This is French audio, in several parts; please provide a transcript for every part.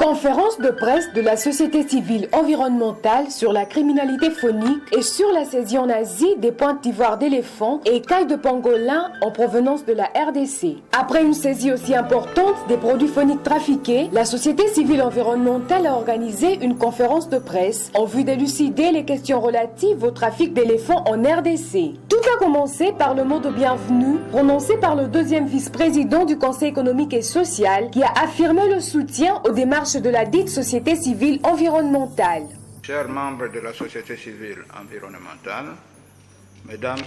Conférence de presse de la société civile environnementale sur la criminalité phonique et sur la saisie en Asie des pointes d'ivoire d'éléphants et écailles de pangolin en provenance de la RDC. Après une saisie aussi importante des produits phoniques trafiqués, la société civile environnementale a organisé une conférence de presse en vue d'élucider les questions relatives au trafic d'éléphants en RDC. Tout a commencé par le mot de bienvenue prononcé par le deuxième vice-président du Conseil économique et social qui a affirmé le soutien aux démarches de la dite société civile environnementale. Chers membres de la société civile environnementale, mesdames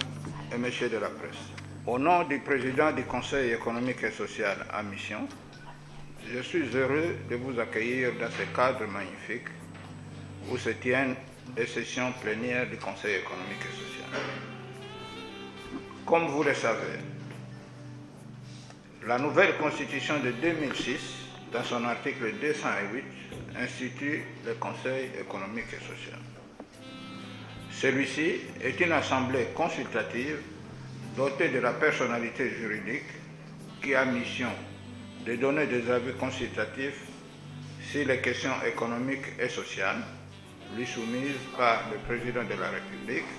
et messieurs de la presse, au nom du président du Conseil économique et social en mission, je suis heureux de vous accueillir dans ce cadre magnifique où se tiennent les sessions plénières du Conseil économique et social. Comme vous le savez, la nouvelle constitution de 2006, dans son article 208, institue le Conseil économique et social. Celui-ci est une assemblée consultative dotée de la personnalité juridique qui a mission de donner des avis consultatifs sur les questions économiques et sociales, lui soumises par le président de la République,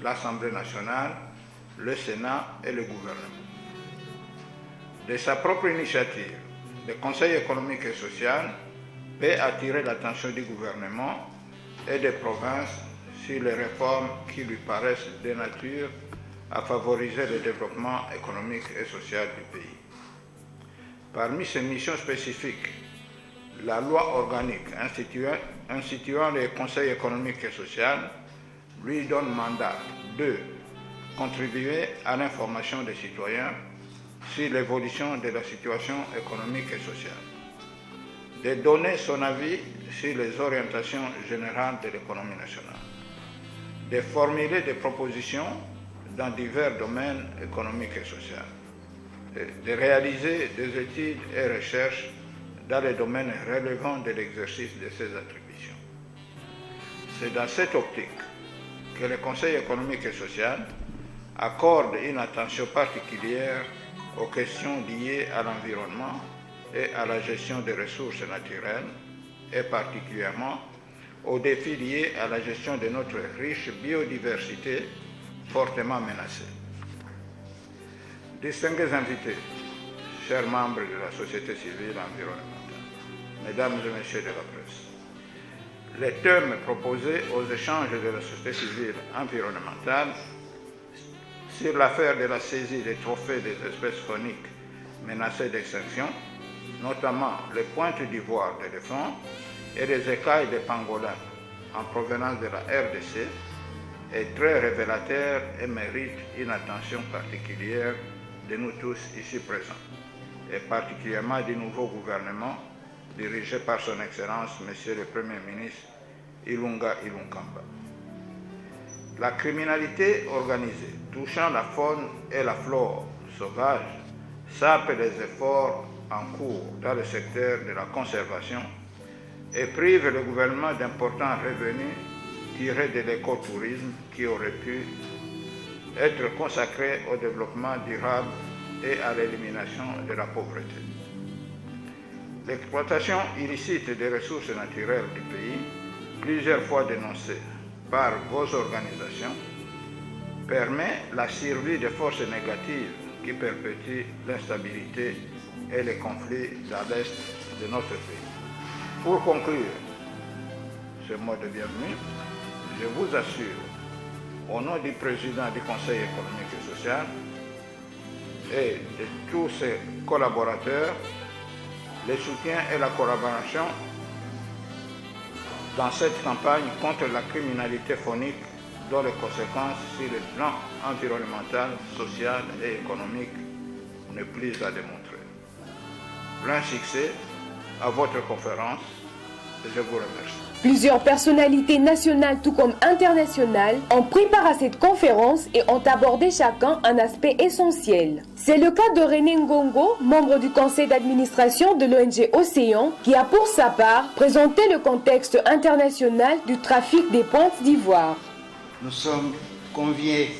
l'Assemblée nationale, le Sénat et le gouvernement. De sa propre initiative, le Conseil économique et social peut attirer l'attention du gouvernement et des provinces sur les réformes qui lui paraissent de nature à favoriser le développement économique et social du pays. Parmi ces missions spécifiques, la loi organique instituant le Conseil économique et social lui donne mandat de contribuer à l'information des citoyens sur l'évolution de la situation économique et sociale, de donner son avis sur les orientations générales de l'économie nationale, de formuler des propositions dans divers domaines économiques et sociaux, de réaliser des études et recherches dans les domaines relevant de l'exercice de ses attributions. C'est dans cette optique que le Conseil économique et social accorde une attention particulière aux questions liées à l'environnement et à la gestion des ressources naturelles, et particulièrement aux défis liés à la gestion de notre riche biodiversité fortement menacée. Distingués invités, chers membres de la société civile environnementale, mesdames et messieurs de la presse, les thèmes proposés aux échanges de la société civile environnementale sur l'affaire de la saisie des trophées des espèces phoniques menacées d'extinction, notamment les pointes d'ivoire d'éléphants et les écailles de pangolin en provenance de la RDC, est très révélateur et mérite une attention particulière de nous tous ici présents, et particulièrement du nouveau gouvernement dirigé par son Excellence, Monsieur le Premier ministre Ilunga Ilunkamba. La criminalité organisée touchant la faune et la flore sauvage sape les efforts en cours dans le secteur de la conservation et prive le gouvernement d'importants revenus tirés de l'écotourisme qui aurait pu être consacré au développement durable et à l'élimination de la pauvreté. L'exploitation illicite des ressources naturelles du pays, plusieurs fois dénoncée par vos organisations, permet la survie de forces négatives qui perpétuent l'instabilité et les conflits dans l'est de notre pays. Pour conclure ce mot de bienvenue, je vous assure, au nom du président du Conseil économique et social et de tous ses collaborateurs, le soutien et la collaboration dans cette campagne contre la criminalité phonique dont les conséquences sur le plan environnemental, social et économique ne plus à démontrer. Plein succès à votre conférence et je vous remercie. Plusieurs personnalités nationales tout comme internationales ont pris part à cette conférence et ont abordé chacun un aspect essentiel. C'est le cas de René Ngongo, membre du conseil d'administration de l'ONG Océan, qui a pour sa part présenté le contexte international du trafic des pointes d'ivoire. Nous sommes conviés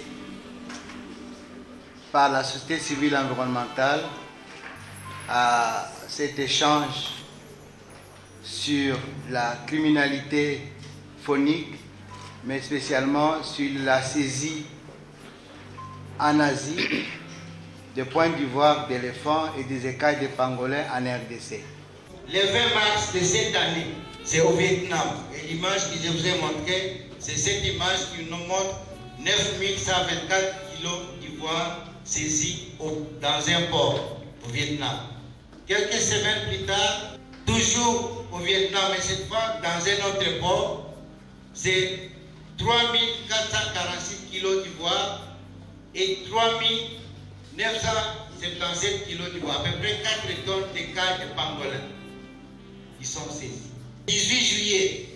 par la société civile environnementale à cet échange sur la criminalité phonique, mais spécialement sur la saisie en Asie des points d'ivoire d'éléphants et des écailles de pangolins en RDC. Le 20 mars de cette année, c'est au Vietnam. Et l'image que je vous ai montrée, c'est cette image qui nous montre 9124 kilos d'ivoire saisis dans un port au Vietnam. Quelques semaines plus tard, toujours au Vietnam, et cette fois dans un autre port, c'est 3446 kilos d'ivoire et 3977 kilos d'ivoire, à peu près 4 tonnes d'écailles de pangolin qui sont saisis. 18 juillet,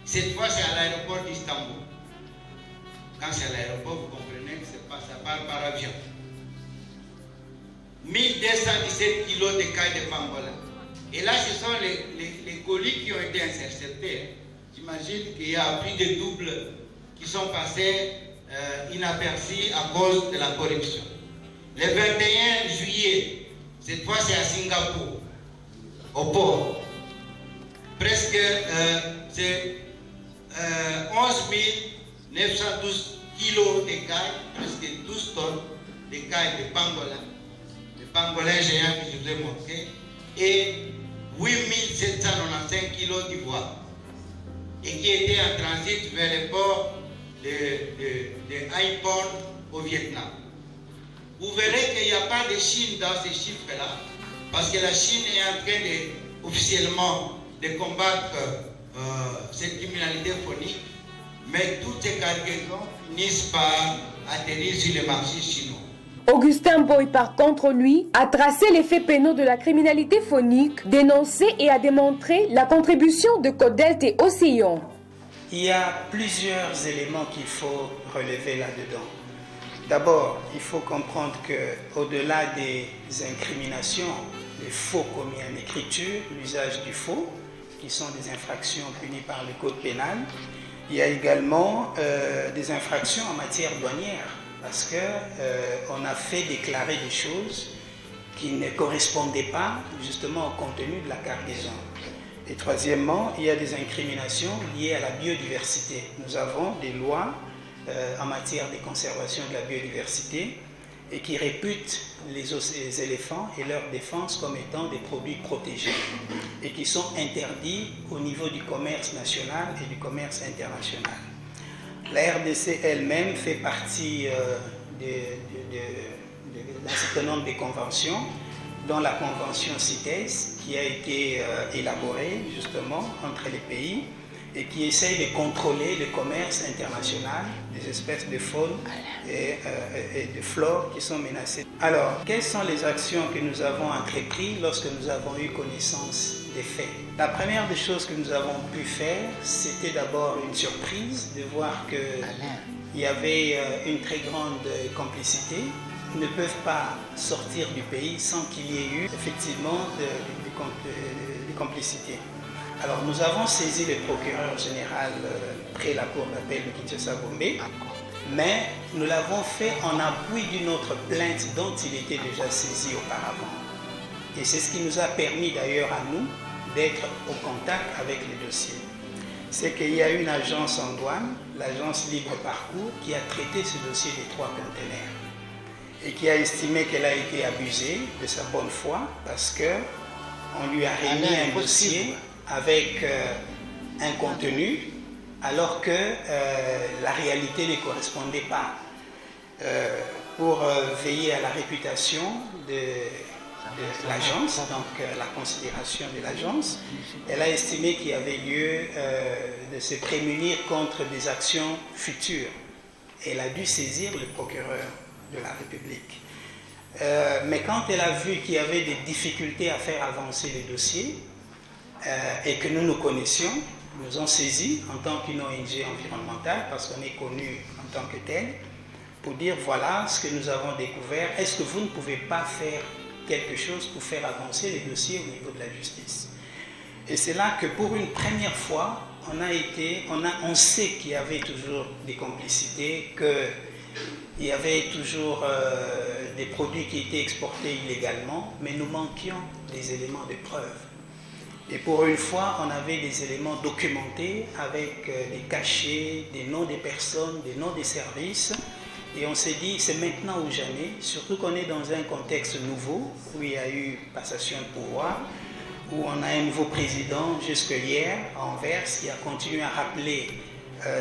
cette fois c'est à l'aéroport d'Istanbul. Quand c'est à l'aéroport, vous comprenez que ça part par avion. 1217 kilos d'écailles de pangolin. Et là, ce sont les colis qui ont été interceptés. J'imagine qu'il y a plus de double qui sont passés inaperçus à cause de la corruption. Le 21 juillet, cette fois c'est à Singapour, au port. Presque c'est 11 912 kilos d'écailles, presque 12 tonnes d'écailles de pangolins géants que je vous ai montré, et 8 795 kilos d'ivoire, et qui étaient en transit vers le port de Haiphong au Vietnam. Vous verrez qu'il n'y a pas de Chine dans ces chiffres-là, parce que la Chine est en train officiellement de combattre cette criminalité phonique, mais toutes ces cargaisons finissent par atterrir sur le marché chinois. Augustin Boy, par contre, lui, a tracé les faits pénaux de la criminalité phonique, dénoncé et a démontré la contribution de Codelt et Océan. Il y a plusieurs éléments qu'il faut relever là-dedans. D'abord, il faut comprendre qu'au-delà des incriminations, des faux commis en écriture, l'usage du faux, qui sont des infractions punies par le code pénal, il y a également des infractions en matière douanière, parce qu'on a fait déclarer des choses qui ne correspondaient pas justement au contenu de la cargaison. Et troisièmement, il y a des incriminations liées à la biodiversité. Nous avons des lois en matière de conservation de la biodiversité et qui réputent les éléphants et leur défense comme étant des produits protégés et qui sont interdits au niveau du commerce national et du commerce international. La RDC elle-même fait partie d'un certain nombre de conventions, dont la convention CITES, qui a été élaborée justement entre les pays et qui essaye de contrôler le commerce international des espèces de faune et de flore qui sont menacées. Alors, quelles sont les actions que nous avons entreprises lorsque nous avons eu connaissance des faits? La première des choses que nous avons pu faire, c'était d'abord une surprise de voir qu'il y avait une très grande complicité. Ils ne peuvent pas sortir du pays sans qu'il y ait eu effectivement de complicité. Alors nous avons saisi le procureur général près la cour d'appel de Kinshasa-Gombe, mais nous l'avons fait en appui d'une autre plainte dont il était déjà saisi auparavant. Et c'est ce qui nous a permis d'ailleurs à nous d'être au contact avec le dossier. C'est qu'il y a une agence en douane, l'agence Libre Parcours, qui a traité ce dossier des 3 conteneurs et qui a estimé qu'elle a été abusée de sa bonne foi parce qu'on lui a remis un dossier avec un contenu alors que la réalité ne correspondait pas. Pour veiller à la réputation de l'agence, donc la considération de l'agence, elle a estimé qu'il y avait lieu de se prémunir contre des actions futures. Elle a dû saisir le procureur de la République. Mais quand elle a vu qu'il y avait des difficultés à faire avancer le dossier et que nous nous connaissions, nous avons saisi en tant qu'une ONG environnementale, parce qu'on est connu en tant que tel, pour dire voilà ce que nous avons découvert, est-ce que vous ne pouvez pas faire quelque chose pour faire avancer les dossiers au niveau de la justice? Et c'est là que pour une première fois, on sait qu'il y avait toujours des complicités, qu'il y avait toujours des produits qui étaient exportés illégalement, mais nous manquions des éléments de preuve. Et pour une fois, on avait des éléments documentés avec des cachets, des noms des personnes, des noms des services. Et on s'est dit, c'est maintenant ou jamais, surtout qu'on est dans un contexte nouveau, où il y a eu passation de pouvoir, où on a un nouveau président jusque hier à Anvers, qui a continué à rappeler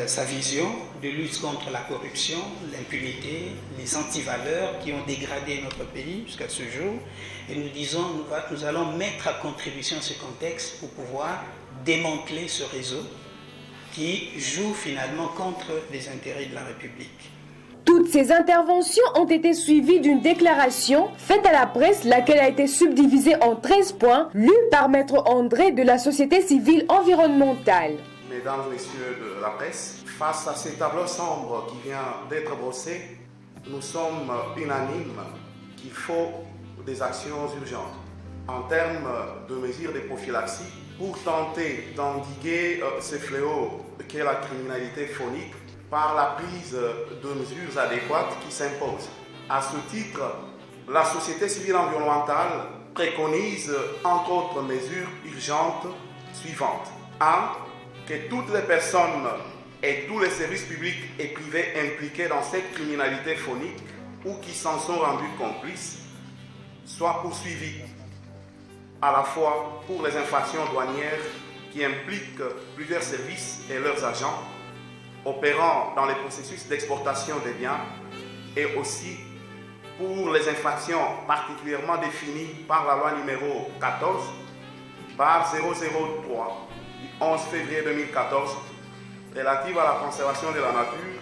sa vision de lutte contre la corruption, l'impunité, les antivaleurs qui ont dégradé notre pays jusqu'à ce jour. Et nous disons, nous allons mettre à contribution ce contexte pour pouvoir démanteler ce réseau qui joue finalement contre les intérêts de la République. Toutes ces interventions ont été suivies d'une déclaration faite à la presse, laquelle a été subdivisée en 13 points, lue par Maître André de la Société civile environnementale. Mesdames et messieurs de la presse, face à ces tableaux sombres qui vient d'être brossés, nous sommes unanimes qu'il faut des actions urgentes en termes de mesures de prophylaxie pour tenter d'endiguer ce fléau qu'est la criminalité phonique par la prise de mesures adéquates qui s'imposent. À ce titre, la société civile environnementale préconise entre autres mesures urgentes suivantes. 1. Que toutes les personnes et tous les services publics et privés impliqués dans cette criminalité phonique ou qui s'en sont rendus complices soient poursuivis, à la fois pour les infractions douanières qui impliquent plusieurs services et leurs agents opérant dans les processus d'exportation des biens, et aussi pour les infractions particulièrement définies par la loi numéro 14 par 003 du 11 février 2014 relative à la conservation de la nature,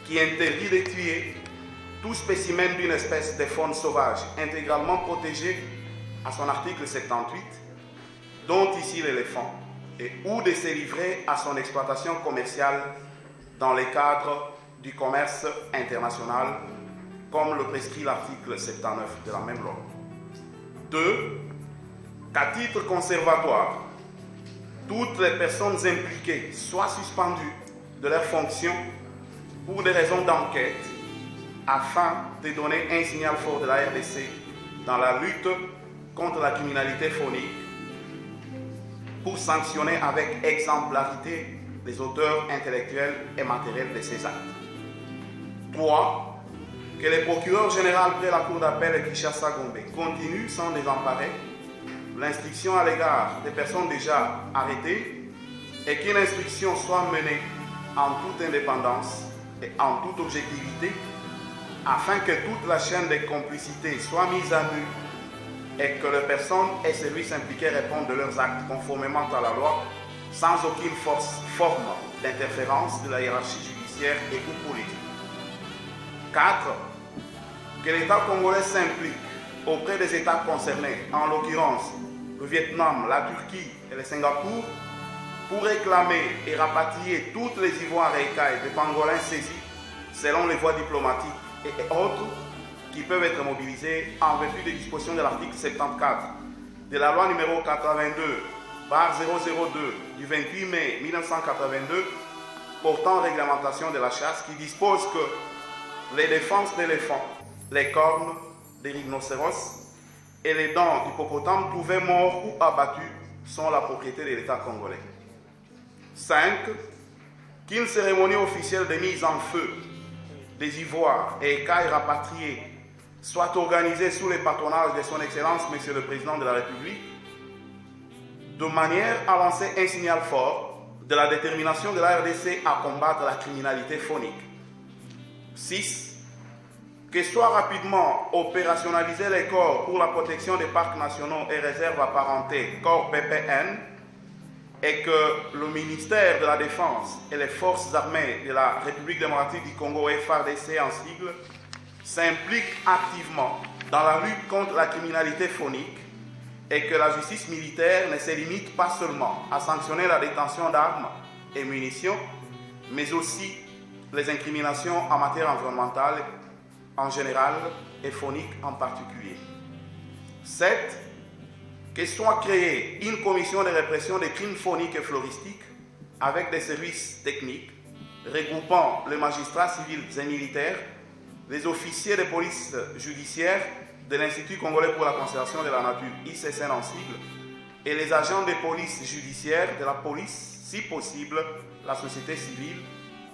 qui interdit de tuer tout spécimen d'une espèce de faune sauvage intégralement protégée à son article 78, dont ici l'éléphant, et ou de se livrer à son exploitation commerciale dans le cadre du commerce international, comme le prescrit l'article 79 de la même loi. 2. Qu'à titre conservatoire, toutes les personnes impliquées soient suspendues de leurs fonctions pour des raisons d'enquête, afin de donner un signal fort de la RDC dans la lutte contre la criminalité phonique, pour sanctionner avec exemplarité les auteurs intellectuels et matériels de ces actes. 3. Que le procureur général près la Cour d'appel de Kinshasa-Gombe continue sans désemparer l'instruction à l'égard des personnes déjà arrêtées et qu'une instruction soit menée en toute indépendance et en toute objectivité afin que toute la chaîne de complicité soit mise à nu et que les personnes et services impliqués répondent de leurs actes conformément à la loi sans aucune forme d'interférence de la hiérarchie judiciaire et ou politique. 4. Que l'État congolais s'implique auprès des États concernés, en l'occurrence le Vietnam, la Turquie et le Singapour, pour réclamer et rapatrier toutes les ivoires et écailles de pangolins saisis selon les voies diplomatiques et autres qui peuvent être mobilisés en vertu des dispositions de l'article 74 de la loi numéro 82 par 002 du 28 mai 1982 portant réglementation de la chasse, qui dispose que les défenses d'éléphants, les cornes des rhinocéros et les dents d'hippopotame trouvés morts ou abattus sont la propriété de l'État congolais. 5. Qu'une cérémonie officielle de mise en feu des ivoires et écailles rapatriés soit organisée sous le patronage de son Excellence Monsieur le Président de la République, de manière à lancer un signal fort de la détermination de la RDC à combattre la criminalité phonique. 6. Que soient rapidement opérationnalisés les corps pour la protection des parcs nationaux et réserves apparentés, corps PPN, et que le ministère de la Défense et les forces armées de la République démocratique du Congo, FARDC en sigle, s'impliquent activement dans la lutte contre la criminalité phonique et que la justice militaire ne se limite pas seulement à sanctionner la détention d'armes et munitions, mais aussi les incriminations en matière environnementale en général et phonique en particulier. 7. Que soit créée une commission de répression des crimes phoniques et floristiques avec des services techniques regroupant les magistrats civils et militaires, les officiers de police judiciaire de l'Institut congolais pour la conservation de la nature, ICCN en sigle, et les agents de police judiciaire de la police, si possible, la société civile,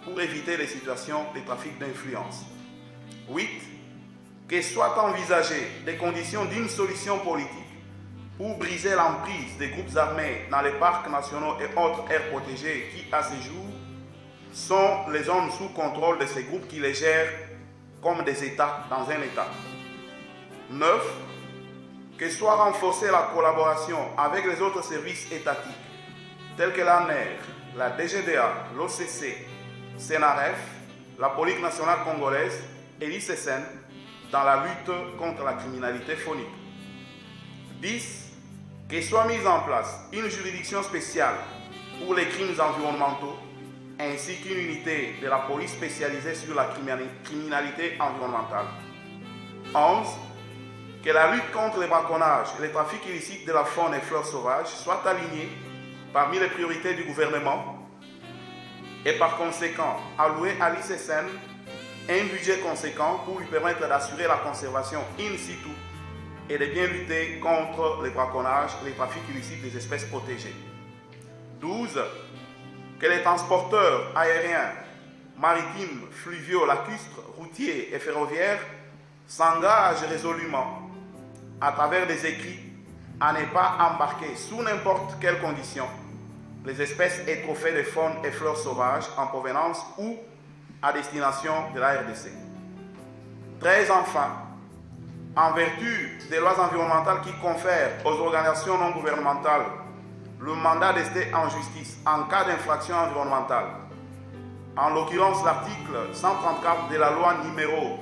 pour éviter les situations de trafic d'influence. 8. Que soient envisagées des conditions d'une solution politique pour briser l'emprise des groupes armés dans les parcs nationaux et autres aires protégées qui, à ce jour, sont les zones sous contrôle de ces groupes qui les gèrent comme des États dans un État. 9. Que soit renforcée la collaboration avec les autres services étatiques, tels que l'ANER, la DGDA, l'OCC, CNRF, la Police nationale congolaise et l'ICSN dans la lutte contre la criminalité phonique. 10. Que soit mise en place une juridiction spéciale pour les crimes environnementaux ainsi qu'une unité de la police spécialisée sur la criminalité environnementale. 11. Que la lutte contre les braconnages et les trafics illicites de la faune et fleurs sauvages soit alignée parmi les priorités du gouvernement et par conséquent allouer à l'ICSN un budget conséquent pour lui permettre d'assurer la conservation in situ et de bien lutter contre les braconnages et les trafics illicites des espèces protégées. 12. Que les transporteurs aériens, maritimes, fluviaux, lacustres, routiers et ferroviaires s'engagent résolument à travers des écrits à ne pas embarquer sous n'importe quelle condition les espèces et trophées de faune et fleurs sauvages en provenance ou à destination de la RDC. 13. Enfin, en vertu des lois environnementales qui confèrent aux organisations non gouvernementales le mandat d'ester en justice en cas d'infraction environnementale, en l'occurrence l'article 134 de la loi numéro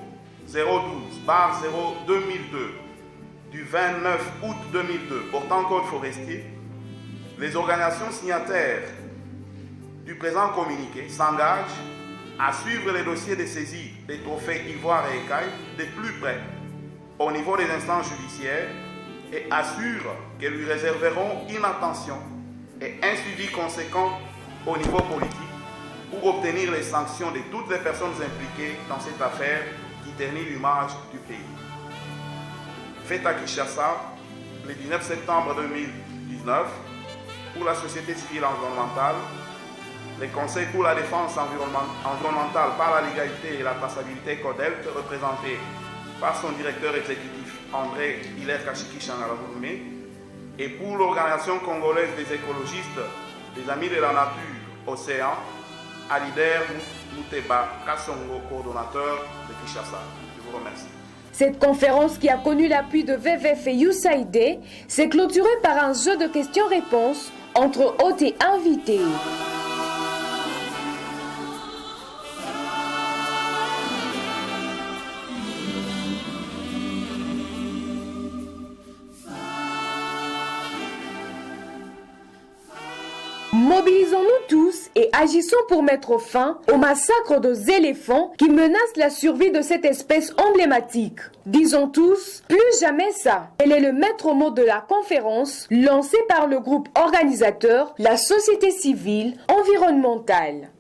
012/0/2002 du 29 août 2002 portant code forestier, les organisations signataires du présent communiqué s'engagent à suivre les dossiers de saisie des trophées ivoire et écailles de plus près au niveau des instances judiciaires et assurent qu'elles lui réserveront une attention et un suivi conséquent au niveau politique pour obtenir les sanctions de toutes les personnes impliquées dans cette affaire qui ternit l'image du pays. Fait à Kinshasa, le 19 septembre 2019, pour la société civile environnementale, les conseils pour la défense environnementale par la légalité et la traçabilité CODELT, représentés par son directeur exécutif André Hilaire Kachiki Changalagoumé, et pour l'Organisation congolaise des écologistes, des Amis de la Nature, Océan, Alider Mouteba Kassongo, coordonnateur de Kinshasa. Je vous remercie. Cette conférence, qui a connu l'appui de VVF et USAID, s'est clôturée par un jeu de questions-réponses entre hôtes et invités. Mobilisons-nous tous et agissons pour mettre fin au massacre des éléphants qui menace la survie de cette espèce emblématique. Disons tous, plus jamais ça. Tel est le maître mot de la conférence lancée par le groupe organisateur, la société civile environnementale.